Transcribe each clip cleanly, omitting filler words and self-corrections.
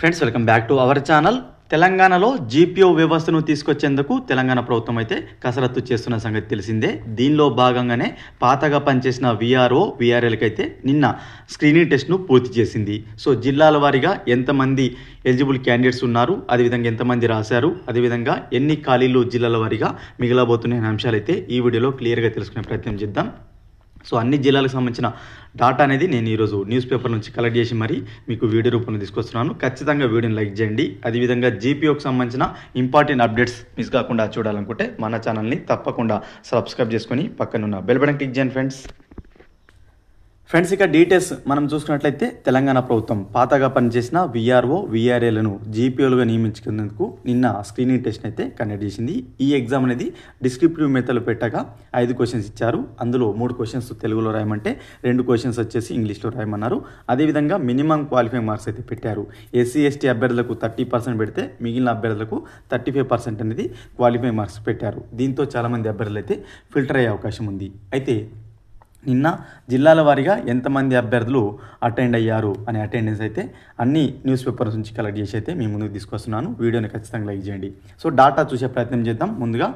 Friends welcome back to our channel. తెలంగాణలో GPO వ్యవస్థను తీసుకొచ్చేందుకు తెలంగాణ ప్రభుత్వం అయితే కసరత్తు చేస్తున్న సంగతి తెలిసిందే. దీనిలో భాగంగానే పాతగా పనిచేసిన వీఆర్ఏలకి అయితే నిన్న స్క్రీనింగ్ టెస్ట్ను పూర్తి చేసింది. సో జిల్లాల వారీగా ఎంతమంది ఎలిజిబుల్ క్యాండిడేట్స్ ఉన్నారు, అదేవిధంగా ఎంతమంది రాశారు, అదేవిధంగా ఎన్ని ఖాళీలు జిల్లాల వారీగా మిగలబోతున్న అంశాలు అయితే ఈ వీడియోలో క్లియర్గా తెలుసుకునే ప్రయత్నం చేద్దాం. సో అన్ని జిల్లాలకు సంబంధించిన డాటా అనేది నేను ఈరోజు న్యూస్ పేపర్ నుంచి కలెక్ట్ చేసి మరీ మీకు వీడియో రూపంలో తీసుకొస్తున్నాను. ఖచ్చితంగా వీడియోని లైక్ చేయండి. అదేవిధంగా జీపీఓకి సంబంధించిన ఇంపార్టెంట్ అప్డేట్స్ మిస్ కాకుండా చూడాలనుకుంటే మన ఛానల్ని తప్పకుండా సబ్స్క్రైబ్ చేసుకొని పక్కనున్న బెల్ బటన్ క్లిక్ చేయండి ఫ్రెండ్స్. ఇక డీటెయిల్స్ మనం చూసుకున్నట్లయితే తెలంగాణ ప్రభుత్వం పాతగా పనిచేసిన వీఆర్ఏలను జీపీఓలుగా నియమించుకునేందుకు నిన్న స్క్రీనింగ్ టెస్ట్ అయితే కండక్ట్ చేసింది. ఈ ఎగ్జామ్ అనేది డిస్క్రిప్టివ్ మెథడ్లో పెట్టగా 5 క్వశ్చన్స్ ఇచ్చారు. అందులో 3 క్వశ్చన్స్ తెలుగులో రాయమంటే 2 క్వశ్చన్స్ వచ్చేసి ఇంగ్లీష్లో రాయమన్నారు. అదేవిధంగా మినిమం క్వాలిఫైయింగ్ మార్క్స్ అయితే పెట్టారు. ఎస్సీ/ఎస్టీ అభ్యర్థులకు 30% పెడితే మిగిలిన అభ్యర్థులకు 35% అనేది క్వాలిఫైయింగ్ మార్క్స్ పెట్టారు. దీంతో చాలామంది అభ్యర్థులు అయితే ఫిల్టర్ అయ్యే అవకాశం ఉంది. అయితే నిన్న జిల్లాల వారీగా ఎంతమంది అభ్యర్థులు అటెండ్ అయ్యారు అనే అటెండెన్స్ అయితే అన్ని న్యూస్ పేపర్స్ నుంచి కలెక్ట్ చేసి అయితే మీ ముందుకు తీసుకొస్తున్నాను. వీడియోని ఖచ్చితంగా లైక్ చేయండి. సో డాటా చూసే ప్రయత్నం చేద్దాం. ముందుగా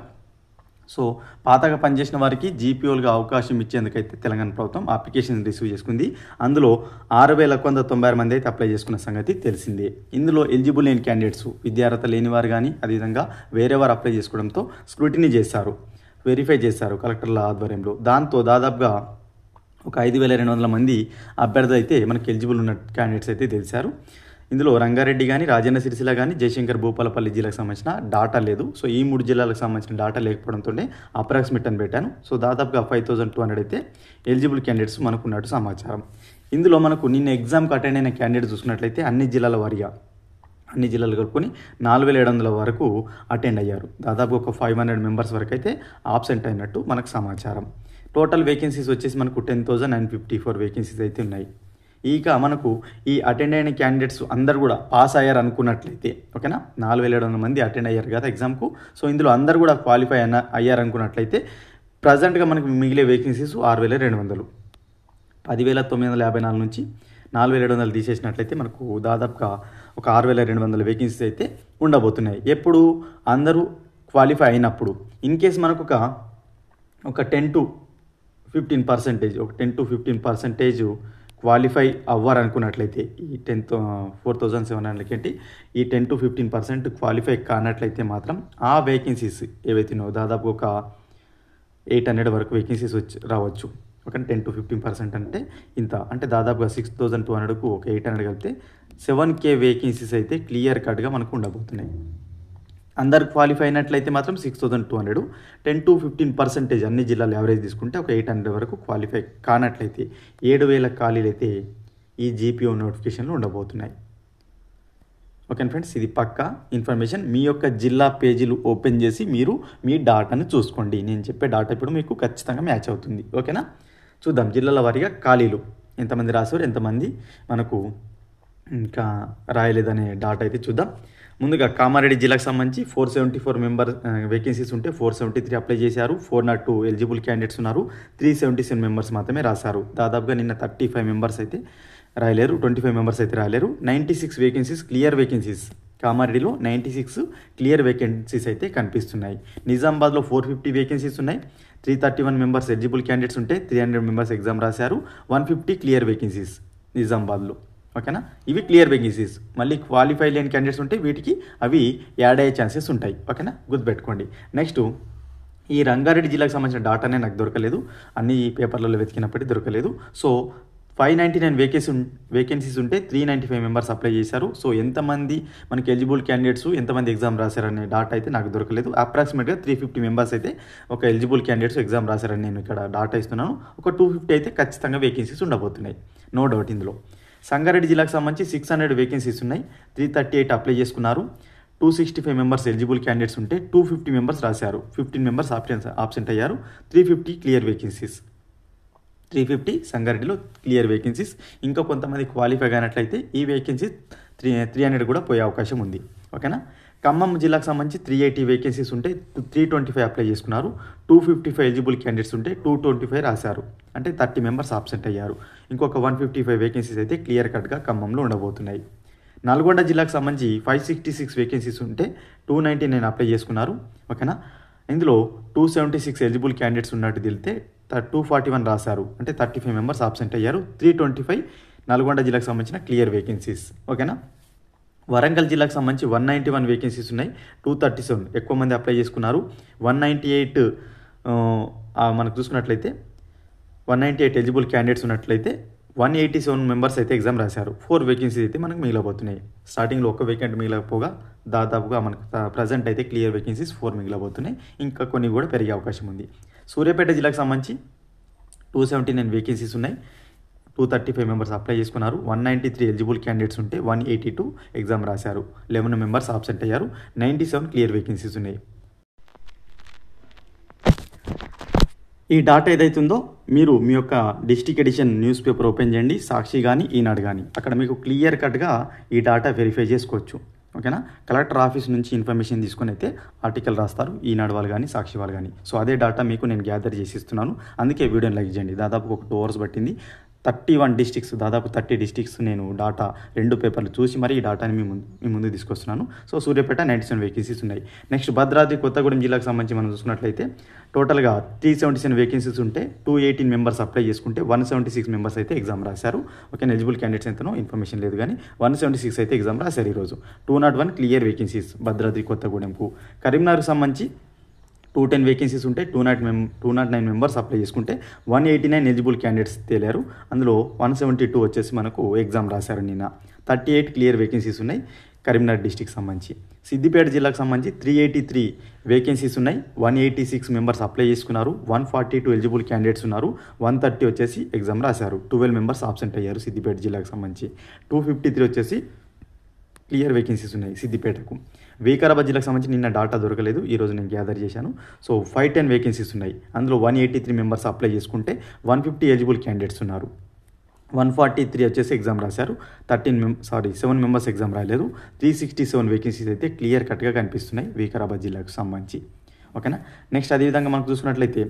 సో పాతగా పనిచేసిన వారికి జీపీఓలుగా అవకాశం ఇచ్చేందుకైతే తెలంగాణ ప్రభుత్వం అప్లికేషన్ రిసీవ్ చేసుకుంది. అందులో 6,196 మంది అయితే అప్లై చేసుకున్న సంగతి తెలిసిందే. ఇందులో ఎలిజిబుల్ లేని క్యాండిడేట్స్, విద్యార్హత లేని వారు కానీ అదేవిధంగా వేరే వారు అప్లై చేసుకోవడంతో స్క్రూటినీ చేశారు, వెరిఫై చేశారు కలెక్టర్ల ఆధ్వర్యంలో. దాంతో దాదాపుగా ఒక 5,200 మంది అభ్యర్థులు అయితే మనకి ఎలిజిబుల్ ఉన్న క్యాండిడేట్స్ అయితే తెలిసారు. ఇందులో రంగారెడ్డి కానీ, రాజన్న సిరిసిల్ల కానీ, జయశంకర్ భూపాలపల్లి జిల్లాకు సంబంధించిన డాటా లేదు. సో ఈ 3 జిల్లాలకు సంబంధించిన డాటా లేకపోవడంతో అప్రాక్సిమేట్ అని పెట్టాను. సో దాదాపుగా 5,200 అయితే ఎలిజిబుల్ క్యాండిడేట్స్ మనకు ఉన్నట్టు సమాచారం. ఇందులో మనకు నిన్న ఎగ్జామ్కి అటెండ్ అయిన క్యాండిడేట్స్ చూసుకున్నట్లయితే అన్ని జిల్లాల వారీగా అన్ని జిల్లాలు కలుపుకొని 4,700 వరకు అటెండ్ అయ్యారు. దాదాపు ఒక 500 మెంబర్స్ వరకు అయితే ఆబ్సెంట్ అయినట్టు మనకు సమాచారం. టోటల్ వేకెన్సీస్ వచ్చేసి మనకు 10,954 వేకెన్సీస్ అయితే ఉన్నాయి. ఇక మనకు ఈ అటెండ్ అయిన క్యాండిడేట్స్ అందరు కూడా పాస్ అయ్యారు అనుకున్నట్లయితే, ఓకేనా, 4,700 మంది అటెండ్ అయ్యారు కదా ఎగ్జామ్కు. సో ఇందులో అందరు కూడా క్వాలిఫై అయ్యారు అనుకున్నట్లయితే ప్రజెంట్గా మనకు మిగిలే వేకెన్సీస్ 6,200. 10,954 నుంచి 4,700 తీసేసినట్లయితే మనకు దాదాపుగా ఒక 6,200 వేకెన్సీస్ అయితే ఉండబోతున్నాయి. ఎప్పుడు అందరూ క్వాలిఫై అయినప్పుడు. ఇన్ కేస్ మనకు ఒక 10 to 15% క్వాలిఫై అవ్వారనుకున్నట్లయితే ఈ 4,700 ఏంటి ఈ 10 to 15% క్వాలిఫై కానట్లయితే మాత్రం ఆ వేకెన్సీస్ ఏవైతున్నాయో దాదాపు ఒక 800 వరకు వేకెన్సీస్ రావచ్చు. ఒక 10 to 15% అంటే ఇంత, అంటే దాదాపుగా 6,200కు ఒక 800 కలిపితే 7K వేకెన్సీస్ అయితే క్లియర్ కట్గా మనకు ఉండబోతున్నాయి. అందరు క్వాలిఫై అయినట్లయితే మాత్రం 6,200, 10 to 15% అన్ని జిల్లాలు యావరేజ్ తీసుకుంటే ఒక 800 వరకు క్వాలిఫై కానట్లయితే 7,000 ఖాళీలు అయితే ఈ జీపీఓ నోటిఫికేషన్లు ఉండబోతున్నాయి. ఓకే ఫ్రెండ్స్, ఇది పక్కా ఇన్ఫర్మేషన్. మీ యొక్క జిల్లా పేజీలు ఓపెన్ చేసి మీరు మీ డాటాను చూసుకోండి. నేను చెప్పే డాటా ఇప్పుడు మీకు ఖచ్చితంగా మ్యాచ్ అవుతుంది. ఓకేనా, చూద్దాం జిల్లాల వారీగా ఖాళీలు ఎంతమంది రాశారు, ఎంతమంది మనకు ఇంకా రాయలేదనే డాటా అయితే చూద్దాం. ముందుగా కామారెడ్డి జిల్లాకు సంబంధించి 474 వేకెన్సీస్ ఉంటే 473 అప్లై చేశారు. 402 ఎలిజిబుల్ క్యాండిడేట్స్ ఉన్నారు. 377 మెంబర్స్ మాత్రమే రాశారు. దాదాపుగా నిన్న 35 మెంబర్స్ అయితే రాయలేరు, 25 మెంబర్స్ అయితే రాయలేరు. 96 వేకెన్సీస్ క్లియర్ వేకెన్సీస్, కామారెడ్డిలో 96 క్లియర్ వేకెన్సీస్ అయితే కనిపిస్తున్నాయి. నిజామాబాద్లో 450 వేకెన్సీస్ ఉన్నాయి. 331 మెంబర్స్ ఎలిజిబుల్ క్యాండిడేట్స్ ఉంటే 300 మెంబర్స్ ఎగ్జామ్ రాశారు. 150 క్లియర్ వేకెన్సీస్ నిజామాబాద్లో. ఓకేనా, ఇవి క్లియర్ వేకెన్సీస్. మళ్ళీ క్వాలిఫై లేని క్యాండిడేట్స్ ఉంటే వీటికి అవి యాడ్ అయ్యే ఛాన్సెస్ ఉంటాయి. ఓకేనా, గుర్తుపెట్టుకోండి. నెక్స్ట్ ఈ రంగారెడ్డి జిల్లాకు సంబంధించిన డాటానే నాకు దొరకలేదు, అన్ని పేపర్లలో వెతికినప్పటికీ దొరకలేదు. సో 599 వేకెన్సీస్ ఉంటే 395 మెంబర్స్ అప్లై చేశారు. సో ఎంతమంది మనకి ఎలిజిబుల్ క్యాండిడేట్స్, ఎంతమంది ఎగ్జామ్ రాశారనే డాటా అయితే నాకు దొరకలేదు. అప్రాక్సిమేట్గా 350 మెంబర్స్ అయితే ఒక ఎలిజిబుల్ క్యాండిడేట్స్ ఎగ్జామ్ రాశారని నేను ఇక్కడ డాటా ఇస్తున్నాను. ఒక 250 అయితే ఖచ్చితంగా వేకెన్సీస్ ఉండబోతున్నాయి, నో డౌట్. ఇందులో సంగారెడ్డి జిల్లాకు సంబంధించి 600 వేకెన్సీస్ ఉన్నాయి. 338 అప్లై చేసుకున్నారు. 265 మెంబర్స్ ఎలిజిబుల్ క్యాండిడేట్స్ ఉంటే 250 మెంబర్స్ రాశారు. 15 మెంబర్స్ ఆబ్సెంట్ అయ్యారు. 350 క్లియర్ వేకెన్సీస్, 350 సంగారెడ్డిలో క్లియర్ వేకెన్సీస్. ఇంకా కొంతమంది క్వాలిఫై అయినట్లయితే ఈ వేకెన్సీ 300 కూడా పోయే అవకాశం ఉంది. ఓకేనా, ఖమ్మం జిల్లాకు సంబంధించి 380 వేకెన్సీస్ ఉంటే 325 అప్లై చేసుకున్నారు. 255 ఎలిజిబుల్ క్యాండిడేట్స్ ఉంటే 225 రాశారు, అంటే 30 మెంబర్స్ ఆబ్సెంట్ అయ్యారు. ఇంకొక 155 వేకెన్సీస్ అయితే క్లియర్ కట్గా ఖమ్మంలో ఉండబోతున్నాయి. నల్గొండ జిల్లాకు సంబంధించి 566 వేకెన్సీస్ ఉంటే 299 అప్లై చేసుకున్నారు. ఓకేనా, ఇందులో 276 ఎలిజిబుల్ క్యాండిడేట్స్ ఉన్నట్టు తెలితే 241 రాశారు, అంటే 35 మెంబర్స్ ఆబ్సెంట్ అయ్యారు. 325 నల్గొండ జిల్లాకు సంబంధించిన క్లియర్ వేకెన్సీస్. ఓకేనా, వరంగల్ జిల్లాకు సంబంధించి 191 వేకెన్సీస్ ఉన్నాయి, 237 ఎక్కువ మంది అప్లై చేసుకున్నారు. 198 మనకు చూసుకున్నట్లయితే 198 ఎలిజిబుల్ క్యాండిడేట్స్ ఉన్నట్లయితే 187 మెంబర్స్ అయితే ఎగ్జామ్ రాశారు. 4 వేకెన్సీస్ అయితే మనకు మిగిలిపోతున్నాయి. స్టార్టింగ్లో ఒక వేకెంట్ మిగిలిపోగా దాదాపుగా మనకు ప్రజెంట్ అయితే క్లియర్ వేకెన్సీస్ 4 మిగిలిపోతున్నాయి. ఇంకా కొన్ని కూడా పెరిగే అవకాశం ఉంది. సూర్యాపేట జిల్లాకు సంబంధించి 279 వేకెన్సీస్ ఉన్నాయి, 235 మెంబర్స్ అప్లై చేసుకున్నారు. 193 ఎలిజిబుల్ క్యాండిడేట్స్ ఉంటే 182 ఎగ్జామ్ రాశారు. 11 మెంబర్స్ ఆబ్సెంట్ అయ్యారు. 97 క్లియర్ వేకెన్సీస్ ఉన్నాయి. ఈ డాటా ఏదైతుందో మీరు మీ యొక్క district edition newspaper open చేయండి, సాక్షి కానీ ఈనాడు కానీ, అక్కడ మీకు క్లియర్ కట్గా ఈ డాటా వెరిఫై చేసుకోవచ్చు. ఓకేనా, కలెక్టర్ ఆఫీస్ నుంచి ఇన్ఫర్మేషన్ తీసుకొని అయితే ఆర్టికల్ రాస్తారు ఈనాడు వాళ్ళు కానీ సాక్షి వాళ్ళు కానీ. సో అదే డాటా మీకు నేను గ్యాదర్ చేసి ఇస్తున్నాను, అందుకే వీడియోని లైక్ చేయండి. దాదాపు ఒక 2 hours పట్టింది. 31 డిస్ట్రిక్ట్స్, దాదాపు 30 డిస్ట్రిక్ట్స్ నేను డాటా 2 పేపర్లు చూసి మరి ఈ డాటాని మీ ముందు తీసుకొస్తున్నాను. సో సూర్యాపేట 97 వేకెన్సీస్ ఉన్నాయి. నెక్స్ట్ భద్రాద్రి కొత్తగూడెం జిల్లాకు సంబంధించి మనం చూసుకున్నట్లయితే టోటల్గా 377 వేకెన్సీస్ ఉంటే 218 మెంబర్స్ అప్లై చేసుకుంటే 176 మెంబర్స్ అయితే ఎగ్జామ్ రాశారు. ఓకే, ఎలిజిబుల్ క్యాండిడేట్స్ ఎంతనో ఇన్ఫర్మేషన్ లేదు కానీ 176 అయితే ఎగ్జామ్ రాశారు ఈరోజు. 201 క్లియర్ వేకెన్సీస్ భద్రాద్రి కొత్తగూడెంకు. కరీంనగర్కు సంబంధించి 210 వేకెన్సీస్ ఉంటే 209 మెంబర్స్ అప్లై చేసుకుంటే 189 ఎలిజిబుల్ క్యాండిడేట్స్ తేలారు. అందులో 172 వచ్చేసి మనకు ఎగ్జామ్ రాశారు నిన్న. 38 క్లియర్ వేకెన్సీస్ ఉన్నాయి కరీంనగర్ డిస్టిక్ సంబంధించి. సిద్దిపేట జిల్లాకు సంబంధించి 383 వేకెన్సీస్ ఉన్నాయి, 186 మెంబర్స్ అప్లై చేసుకున్నారు. 142 ఎలిజిబుల్ క్యాండిడేట్స్ ఉన్నారు. 130 వచ్చేసి ఎగ్జామ్ రాశారు. 12 మెంబర్స్ ఆబ్సెంట్ అయ్యారు సిద్దిపేట జిల్లాకు సంబంధించి. 253 వచ్చేసి క్లియర్ వేకెన్సీస్ ఉన్నాయి సిద్దిపేటకు. వికారాబాద్ జిల్లాకు సంబంధించి నిన్న డాటా దొరకలేదు, ఈరోజు నేను గ్యాదర్ చేశాను. సో 510 వేకెన్సీస్ ఉన్నాయి, అందులో 183 మెంబర్స్ అప్లై చేసుకుంటే 150 ఎలిజిబుల్ క్యాండిడేట్స్ ఉన్నారు. 143 వచ్చేసి ఎగ్జామ్ రాశారు. 7 మెంబర్స్ ఎగ్జామ్ రాయలేదు. 367 వేకెన్సీస్ అయితే క్లియర్ కట్గా కనిపిస్తున్నాయి వికారాబాద్ జిల్లాకు సంబంధించి. ఓకేనా, నెక్స్ట్ అదేవిధంగా మనకు చూసుకున్నట్లయితే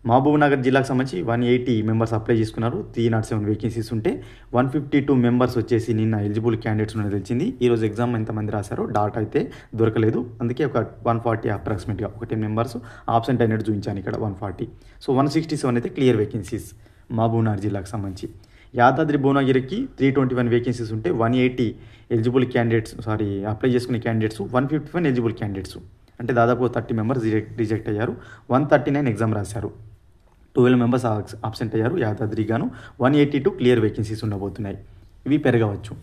మహబూబ్నగర్ జిల్లాకు సంబంధించి 180 మెంబర్స్ అప్లై చేసుకున్నారు. 307 వేకెన్సీస్ ఉంటే 152 మెంబర్స్ వచ్చేసి నిన్న ఎలిజిబుల్ క్యాండిడేట్స్ ఉన్నది తెలిసింది. ఈరోజు ఎగ్జామ్ ఎంతమంది రాశారో డాటా అయితే దొరకలేదు, అందుకే ఒక 140 అప్రాక్సిమేట్గా ఒక 10 మెంబర్స్ ఆబ్సెంట్ అయినట్టు చూపించాను ఇక్కడ 140. సో 167 అయితే క్లియర్ వేకెన్సీస్ మహబూబ్నగర్ జిల్లాకు సంబంధించి. యాదాద్రి భువనగిరికి 321 వేకెన్సీస్ ఉంటే 180 ఎలిజిబుల్ క్యాండిడేట్స్ అప్లై చేసుకునే క్యాండిడేట్స్, 151 ఎలిజిబుల్ క్యాండిడేట్స్, అంటే దాదాపు 30 మెంబర్స్ రిజెక్ట్ అయ్యారు. 139 ఎగ్జామ్ రాశారు. 12 మెంబర్స్ ఆబ్సెంట్ అయ్యారు యాదాద్రి గాను. 182 క్లియర్ వేకెన్సీస్ ఉండబోతున్నాయి, ఇవి పెరగవచ్చు.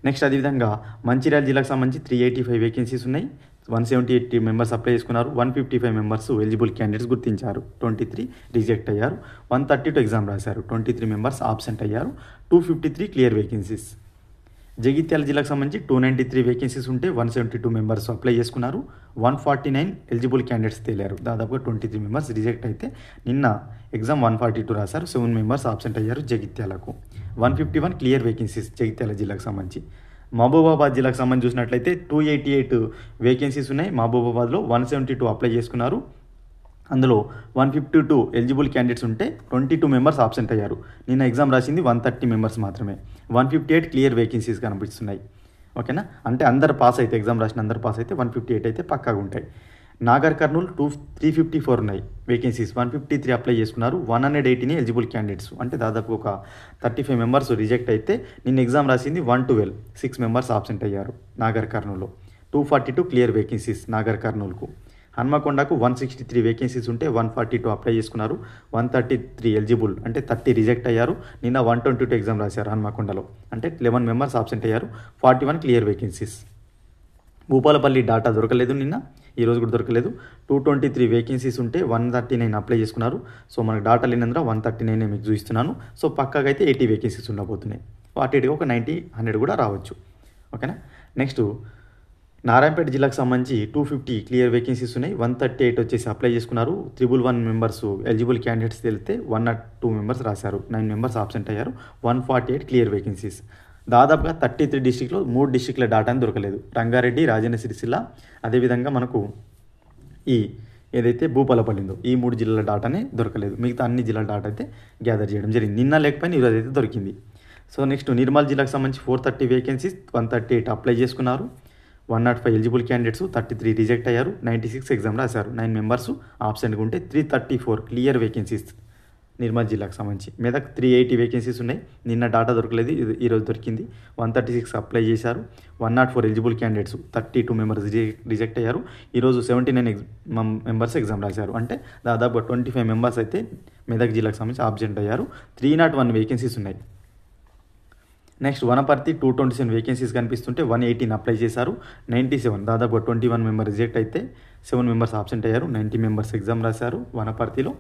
నెక్స్ట్ అదేవిధంగా మంచిర్యాల జిల్లాకు సంబంధించి 385 వేకెన్సీస్ ఉన్నాయి, 178 మెంబర్స్ అప్లై చేసుకున్నారు. 155 మెంబర్స్ ఎలిజిబుల్ క్యాండిడేట్స్ గుర్తించారు. 23 రిజెక్ట్ అయ్యారు. 132 ఎగ్జామ్ రాశారు. 23 మెంబర్స్ ఆబ్సెంట్ అయ్యారు. 253 క్లియర్ వేకెన్సీస్. జగిత్యాల జిల్లాకు సంబంధించి 293 వేకెన్సీస్ ఉంటే 172 మెంబర్స్ అప్లై చేసుకున్నారు. 149 ఎలిజిబుల్ క్యాండిడేట్స్ తేలారు. దాదాపుగా 23 మెంబర్స్ రిజెక్ట్ అయితే నిన్న ఎగ్జామ్ 142 రాశారు. 7 మెంబర్స్ ఆబ్సెంట్ అయ్యారు జగిత్యాలకు. 151 క్లియర్ వేకెన్సీస్ జగిత్యాల జిల్లాకు సంబంధించి. మహబూబాబాద్ జిల్లాకు సంబంధించి చూసినట్లయితే 288 వేకెన్సీస్ ఉన్నాయి. మహబూబాబాద్లో 172 అప్లై చేసుకున్నారు. అందులో 152 ఎలిజిబుల్ క్యాండిడేట్స్ ఉంటే 22 మెంబర్స్ ఆబ్సెంట్ అయ్యారు. నిన్న ఎగ్జామ్ రాసింది 130 మెంబర్స్ మాత్రమే. 158 క్లియర్ వేకెన్సీస్ కనిపిస్తున్నాయి. ఓకేనా, అంటే అందరు పాస్ అయితే, ఎగ్జామ్ రాసిన అందరు పాస్ అయితే 158 అయితే పక్కాగా ఉంటాయి. నాగర్ కర్నూలు 354 ఉన్నాయి వేకెన్సీస్. 153 అప్లై చేసుకున్నారు. 118 ఎలిజిబుల్ క్యాండిడేట్స్, అంటే దాదాపు ఒక 35 మెంబర్స్ రిజెక్ట్ అయితే నిన్న ఎగ్జామ్ రాసింది 112, 6 మెంబర్స్ ఆబ్సెంట్ అయ్యారు నాగర్ కర్నూలులో. 242 క్లియర్ వేకెన్సీస్ నాగర్ కర్నూలుకు. హన్మకొండకు 163 వేకెన్సీస్ ఉంటే 142 అప్లై చేసుకున్నారు. 133 ఎలిజిబుల్, అంటే 30 రిజెక్ట్ అయ్యారు. నిన్న 122 ఎగ్జామ్ రాశారు హన్మకొండలో, అంటే 11 మెంబర్స్ ఆబ్సెంట్ అయ్యారు. 41 క్లియర్ వేకెన్సీస్. భూపాలపల్లి డాటా దొరకలేదు నిన్న, ఈరోజు కూడా దొరకలేదు. 223 వేకెన్సీస్ ఉంటే 139 అప్లై చేసుకున్నారు. సో మనకు డాటా లేనందున 139 మీకు చూపిస్తున్నాను. సో పక్కాగా అయితే 80 వేకెన్సీస్ ఉండబోతున్నాయి. అటు ఇటుగా ఒక 90, 100 కూడా రావచ్చు. ఓకేనా, నెక్స్ట్ నారాయణపేట జిల్లాకు సంబంధించి 250 క్లియర్ వేకెన్సీస్ ఉన్నాయి. 138 వచ్చేసి అప్లై చేసుకున్నారు. 111 మెంబర్స్ ఎలిజిబుల్ క్యాండిడేట్స్ తెలితే 102 మెంబర్స్ రాశారు. 9 మెంబర్స్ ఆబ్సెంట్ అయ్యారు. 148 క్లియర్ వేకెన్సీస్. దాదాపుగా 33 డిస్ట్రిక్ట్లో 3 డిస్ట్రిక్ట్ల డాటాని దొరకలేదు. రంగారెడ్డి, రాజన్న సిరిసిల్ల, అదేవిధంగా మనకు ఈ ఏదైతే భూపాలపల్లి ఉందో ఈ 3 జిల్లాల డాటానే దొరకలేదు. మిగతా అన్ని జిల్లాల డాటా అయితే గ్యాదర్ చేయడం జరిగింది. నిన్న లేకపోయినా ఈరోజు అయితే దొరికింది. సో నెక్స్ట్ నిర్మల్ జిల్లాకు సంబంధించి 430 వేకెన్సీస్ 138 అప్లై చేసుకున్నారు. 105 ఎలిజిబుల్ క్యాండిడేట్స్, 33 రిజెక్ట్ అయ్యారు. 96 ఎగ్జామ్ రాశారు. 9 మెంబర్స్ ఆబ్సెంట్గా ఉంటే 334 క్లియర్ వేకెన్సీస్ నిర్మల్ జిల్లాకు సంబంధించి. మెదక్ 380 వేకెన్సీస్ ఉన్నాయి. నిన్న డాటా దొరకలేదు, ఈరోజు దొరికింది. 136 అప్లై చేశారు. 104 ఎలిజిబుల్ క్యాండిడేట్స్, 32 మెంబర్స్ రిజెక్ట్ అయ్యారు. ఈరోజు 79 మెంబర్స్ ఎగ్జామ్ రాశారు. అంటే దాదాపు 25 మెంబర్స్ అయితే మెదక్ జిల్లాకు సంబంధించి ఆబ్సెంట్ అయ్యారు. 301 వేకెన్సీస్ ఉన్నాయి. నెక్స్ట్ వనపర్తి 227 వేకెన్సీస్ కనిపిస్తుంటే 118 అప్లై చేశారు. 97 దాదాపు 21 మెంబర్ రిజెక్ట్ అయితే 7 మెంబర్స్ ఆబ్సెంట్ అయ్యారు. 90 మెంబర్స్ ఎగ్జామ్ రాశారు. వనపర్తిలో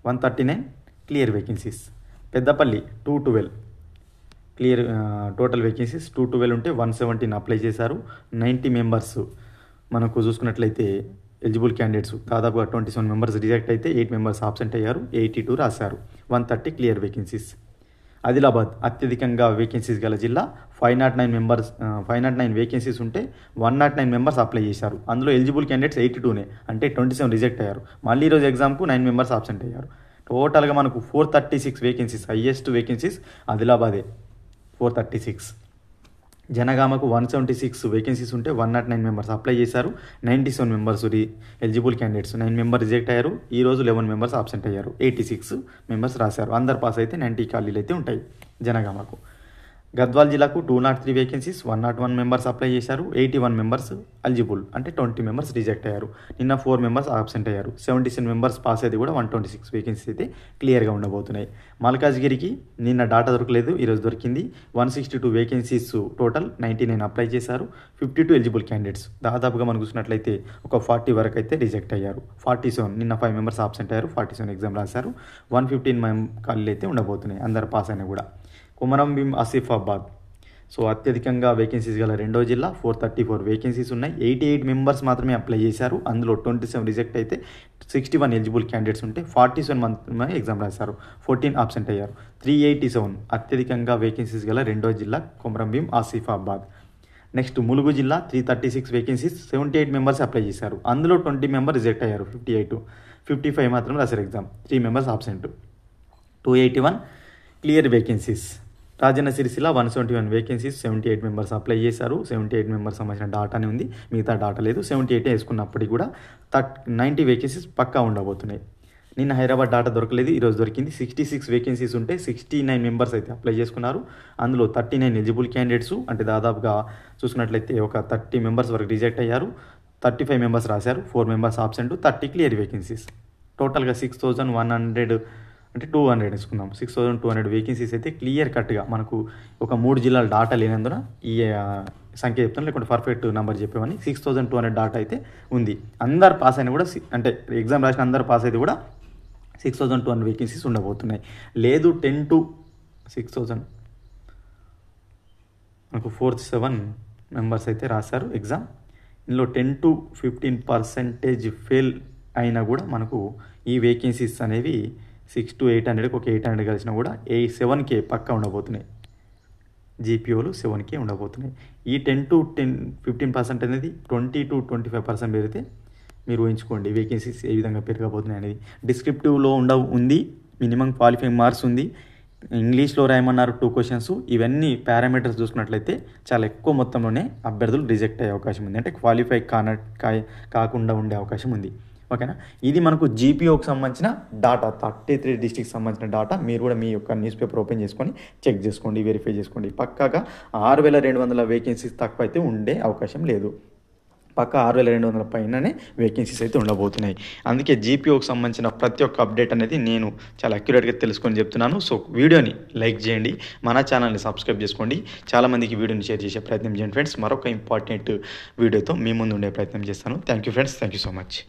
139 clear vacancies. Peddapalli 212 clear total vacancies 212 ఉంటే 117 అప్లై చేశారు. 90 మెంబర్స్ మనకు చూసుకున్నట్లయితే ఎలిజిబుల్ క్యాండిడేట్స్ దాదాపుగా 27 మెంబర్స్ రిజెక్ట్ అయితే 8 మెంబర్స్ ఆబ్సెంట్ అయ్యారు. 82 రాశారు. 130 క్లియర్ వేకెన్సీస్. ఆదిలాబాద్ అత్యధికంగా వేకెన్సీస్ గల జిల్లా. 509 వేకెన్సీస్ ఉంటే 109 మెంబర్స్ అప్లై చేశారు. అందులో ఎలిజిబుల్ క్యాండిడేట్స్ 82నే, అంటే 27 రిజెక్ట్ అయ్యారు. మళ్ళీ ఈరోజు ఎగ్జామ్కు 9 మెంబర్స్ ఆబ్సెంట్ అయ్యారు. టోటల్గా మనకు 436 వేకెన్సీస్, హైయెస్ట్ వేకెన్సీస్ ఆదిలాబాదే 436. జనగామకు 176 వేకెన్సీస్ ఉంటే 109 మెంబర్స్ అప్లై చేశారు. 97 members eligible candidates, 9 member reject అయ్యారు. ఈరోజు 11 మెంబర్స్ ఆబ్సెంట్ అయ్యారు. 86 మెంబర్స్ రాశారు. అందరు పాస్ అయితే 90 ఖాళీలు అయితే ఉంటాయి జనగామకు. గద్వాల్ జిల్లాకు 203 వేకెన్సీస్, 101 మెంబర్స్ అప్లై చేశారు. 81 మెంబర్స్ ఎలిజిబుల్, అంటే 20 మెంబర్స్ రిజెక్ట్ అయ్యారు. నిన్న 4 మెంబర్స్ ఆబ్సెంట్ అయ్యారు. 77 మెంబర్స్ పాస్ అయితే కూడా 126 వేకెన్సీస్ అయితే క్లియర్గా ఉండబోతున్నాయి. మల్కాజ్గిరికి నిన్న డాటా దొరకలేదు, ఈరోజు దొరికింది. 162 వేకెన్సీస్ టోటల్, 99 అప్లై చేశారు. 52 ఎలిజిబుల్ క్యాండిడేట్స్. దాదాపుగా మనం చూసినట్లయితే ఒక 40 వరకు అయితే రిజెక్ట్ అయ్యారు. 47 నిన్న 5 మెంబర్స్ ఆబ్సెంట్ అయ్యారు. 47 ఎగ్జామ్ రాశారు. 115 ఖాళీలు అయితే ఉండబోతున్నాయి. అందరు పాస్ అయినా కూడా. కొమరంభీం ఆసిఫాబాద్ సో అత్యధికంగా వేకెన్సీస్ గల రెండో జిల్లా. 434 వేకెన్సీస్ ఉన్నాయి. 88 మెంబర్స్ మాత్రమే అప్లై చేశారు. అందులో 27 రిజెక్ట్ అయితే 61 ఎలిజిబుల్ క్యాండిడేట్స్ ఉంటే 47 మాత్రమే ఎగ్జామ్ రాశారు. 14 ఆబ్సెంట్ అయ్యారు. 387 అత్యధికంగా వేకెన్సీస్ గల రెండో జిల్లా కొమరంభీం ఆసిఫాబాద్. నెక్స్ట్ ములుగు జిల్లా 336 వేకెన్సీస్, 78 మెంబర్స్ అప్లై చేశారు. అందులో 20 మెంబర్ రిజెక్ట్ అయ్యారు. 55 మాత్రం రాశారు exam. 3 members absent. 281 clear vacancies. Rajanna Sircilla 171 vacancies, 78 members apply చేశారు. 78 మెంబర్స్ సంబంధించిన డాటానే ఉంది, మిగతా డాటా లేదు. 78 వేసుకున్నప్పటికీ కూడా 90 వేకెన్సీస్ పక్కా ఉండబోతున్నాయి. నిన్న హైదరాబాద్ డాటా దొరకలేదు, ఈరోజు దొరికింది. 66 వేకెన్సీస్ ఉంటే 69 మెంబర్స్ అయితే అప్లై చేసుకున్నారు. అందులో 39 ఎలిజిబుల్ క్యాండిడేట్స్, అంటే దాదాపుగా చూసుకున్నట్లయితే ఒక 30 మెంబర్స్ వరకు రిజెక్ట్ అయ్యారు. 35 మెంబర్స్ రాశారు. 4 మెంబర్స్ ఆబ్సెంట్. 30 clear vacancies. టోటల్గా 6100 అంటే 200 వేసుకుందాం. 6200 వేకెన్సీస్ అయితే క్లియర్ కట్గా మనకు ఒక 3 జిల్లాల డాటా లేనందున ఈ సంఖ్య చెప్తాను, లేకుంటే పర్ఫెక్ట్ నెంబర్ చెప్పేవని. 6200 డాటా అయితే ఉంది. అందరు పాస్ అయినా కూడా అంటే ఎగ్జామ్ రాసిన అందరు పాస్ అయితే కూడా 6200 వేకెన్సీస్ ఉండబోతున్నాయి. లేదు 10 to 6000 మనకు 47 మెంబర్స్ అయితే రాశారు ఎగ్జామ్. ఇందులో 10 to 15% ఫెయిల్ అయినా కూడా మనకు ఈ వేకెన్సీస్ అనేవి 6 to 800కి ఒక 800 కలిసినా కూడా 7K పక్కా ఉండబోతున్నాయి. జీపీఓలు 7K ఉండబోతున్నాయి. ఈ 10 to 15% అనేది 20 to 25% పెరిగితే మీరు ఊహించుకోండి వేకెన్సీస్ ఏ విధంగా పెరగబోతున్నాయి అనేది. డిస్క్రిప్టివ్లో ఉంది, మినిమం క్వాలిఫైయింగ్ మార్క్స్ ఉంది, ఇంగ్లీష్లో రాయమన్నారు 2 క్వశ్చన్స్. ఇవన్నీ పారామీటర్స్ చూసుకున్నట్లయితే చాలా ఎక్కువ మొత్తంలోనే అభ్యర్థులు రిజెక్ట్ అయ్యే అవకాశం ఉంది, అంటే క్వాలిఫై కాకుండా ఉండే అవకాశం ఉంది. ఓకేనా, ఇది మనకు జీపీఓకి సంబంధించిన డాటా, 33 డిస్ట్రిక్ట్కి సంబంధించిన డాటా. మీరు కూడా మీ యొక్క న్యూస్ పేపర్ ఓపెన్ చేసుకొని చెక్ చేసుకోండి, వెరిఫై చేసుకోండి. పక్కాగా 6200 వేకెన్సీస్ తక్కువ అయితే ఉండే అవకాశం లేదు. పక్క 6200 పైననే వేకెన్సీస్ అయితే ఉండబోతున్నాయి. అందుకే జీపీఓకి సంబంధించిన ప్రతి ఒక్క అప్డేట్ అనేది నేను చాలా అక్యురేట్గా తెలుసుకొని చెప్తున్నాను. సో వీడియోని లైక్ చేయండి, మన ఛానల్ని సబ్స్క్రైబ్ చేసుకోండి, చాలామందికి వీడియోని షేర్ చేసే ప్రయత్నం చేయండి ఫ్రెండ్స్. మరొక ఇంపార్టెంట్ వీడియోతో మీ ముందు ఉండే ప్రయత్నం చేస్తాను. Thank you friends, thank you so much.